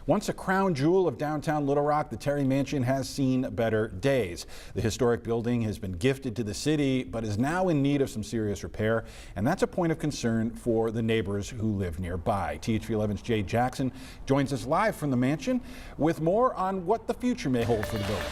Once a crown jewel of downtown Little Rock, the Terry Mansion has seen better days. The historic building has been gifted to the city, but is now in need of some serious repair, and that's a point of concern for the neighbors who live nearby. THV 11's Jay Jackson joins us live from the mansion with more on what the future may hold for the building.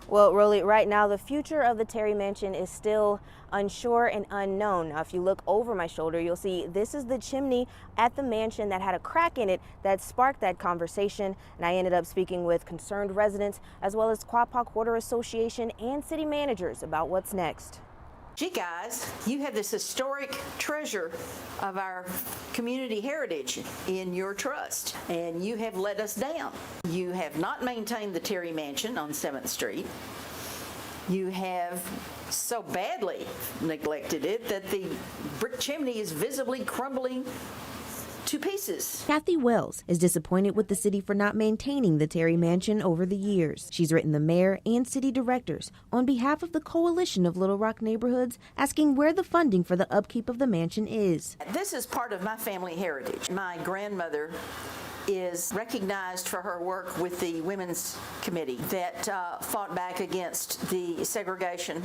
Well, Rolly, right now the future of the Terry Mansion is still unsure and unknown. Now, if you look over my shoulder, you'll see this is the chimney at the mansion that had a crack in it that sparked that conversation. And I ended up speaking with concerned residents as well as Quapaw Quarter Association and city managers about what's next. Gee guys, you have this historic treasure of our community heritage in your trust, and you have let us down. You have not maintained the Terry Mansion on 7th Street. You have so badly neglected it that the brick chimney is visibly crumbling to pieces. Kathy Wells is disappointed with the city for not maintaining the Terry Mansion over the years. She's written the mayor and city directors on behalf of the Coalition of Little Rock Neighborhoods, asking where the funding for the upkeep of the mansion is. This is part of my family heritage. My grandmother is recognized for her work with the Women's Committee that fought back against the segregation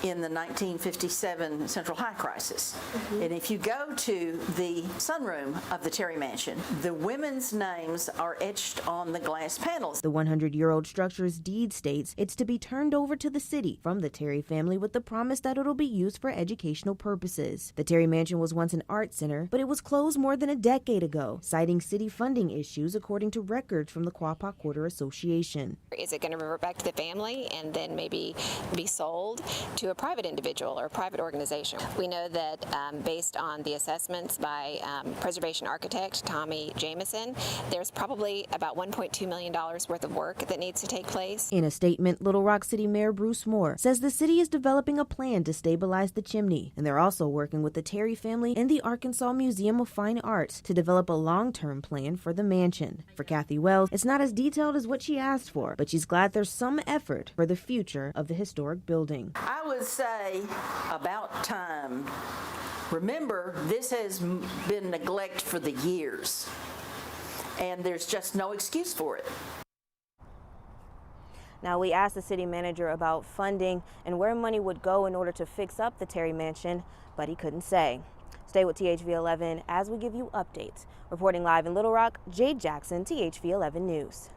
in the 1957 Central High crisis. And if you go to the sunroom of the Terry Mansion, the women's names are etched on the glass panels. The 100-year-old structure's deed states it's to be turned over to the city from the Terry family with the promise that it'll be used for educational purposes. The Terry Mansion was once an art center, but it was closed more than a decade ago, citing city funding issues according to records from the Quapaw Quarter Association. Is it going to revert back to the family and then maybe be sold to a private individual or a private organization? We know that based on the assessments by preservation architect Tommy Jameson, there's probably about $1.2 million worth of work that needs to take place. In a statement, Little Rock City Mayor Bruce Moore says the city is developing a plan to stabilize the chimney, and they're also working with the Terry family and the Arkansas Museum of Fine Arts to develop a long-term plan for the mansion. For Kathy Wells, it's not as detailed as what she asked for, but she's glad there's some effort for the future of the historic building. I would say about time. Remember, this has been neglect for the years, and there's just no excuse for it. Now, we asked the city manager about funding and where money would go in order to fix up the Terry Mansion, but he couldn't say. Stay with THV 11 as we give you updates. Reporting live in Little Rock, Jade Jackson, THV 11 News.